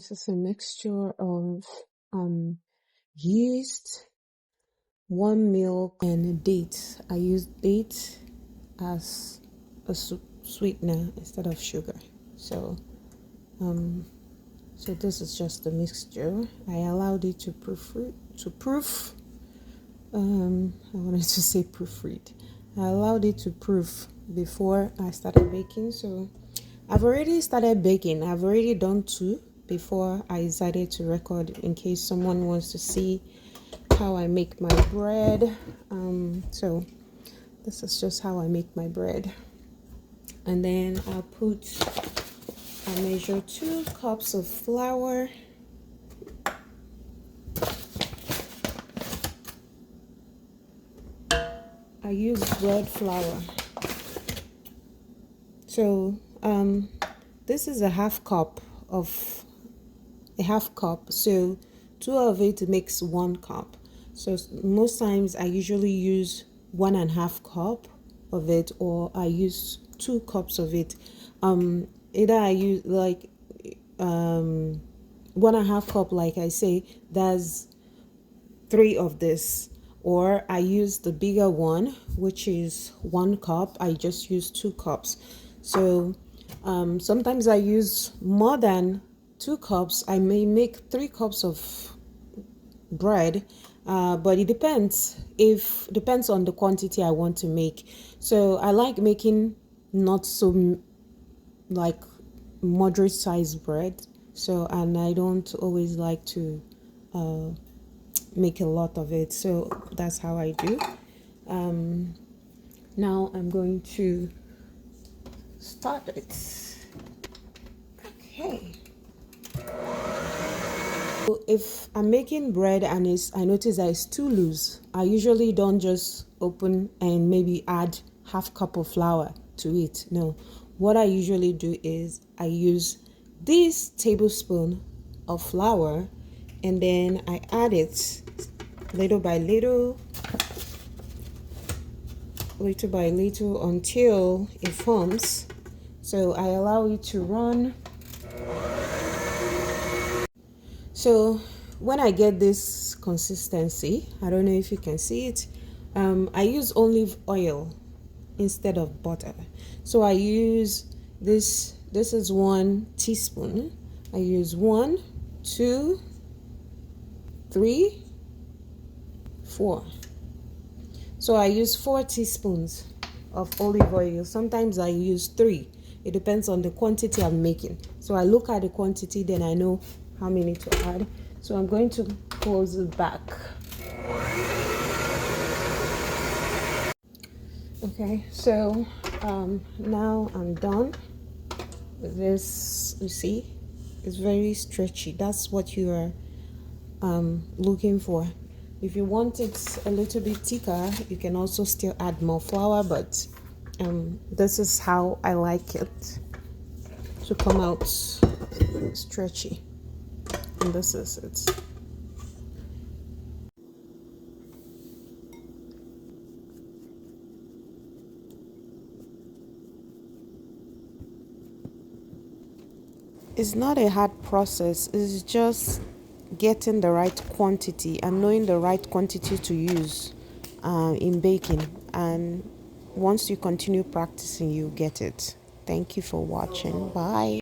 This is a mixture of yeast, warm milk, and dates. I use dates as a sweetener instead of sugar. So, so this is just the mixture. I allowed it to proof. I wanted to say proofread. I allowed it to proof before I started baking. So I've already started baking. I've already done two before I decided to record in case someone wants to see how I make my bread. So this is just how I make my bread. And then I measure 2 cups of flour. I use bread flour. So this is a half cup. So 2 of it makes 1 cup. So most times I usually use 1.5 cup of it, or I use 2 cups of it. Either I use like 1.5 cup, like I say, that's 3 of this, or I use the bigger one, which is 1 cup. I just use 2 cups. So sometimes I use more than 2 cups. I may make 3 cups of bread, but it depends on the quantity I want to make. So I like making not so like moderate size bread. So, and I don't always like to make a lot of it. So that's how I do. Now I'm going to start it. Okay. So if I'm making bread and I notice that it's too loose, I usually don't just open and maybe add half cup of flour to it. No, what I usually do is I use this tablespoon of flour, and then I add it little by little until it forms. So I allow it to run. So when I get this consistency, I don't know if you can see it, I use olive oil instead of butter. So I use this is 1 teaspoon. I use 1, 2, 3, 4. So I use 4 teaspoons of olive oil. Sometimes I use 3. It depends on the quantity I'm making. So I look at the quantity, then I know how many to add. So I'm going to close it back. Okay, so now I'm done with this. You see, it's very stretchy. That's what you are looking for. If you want it a little bit thicker, you can also still add more flour, but this is how I like it to come out stretchy. And this is it. It's not a hard process. It's just getting the right quantity and knowing the right quantity to use in baking. And once you continue practicing, you get it. Thank you for watching. Bye.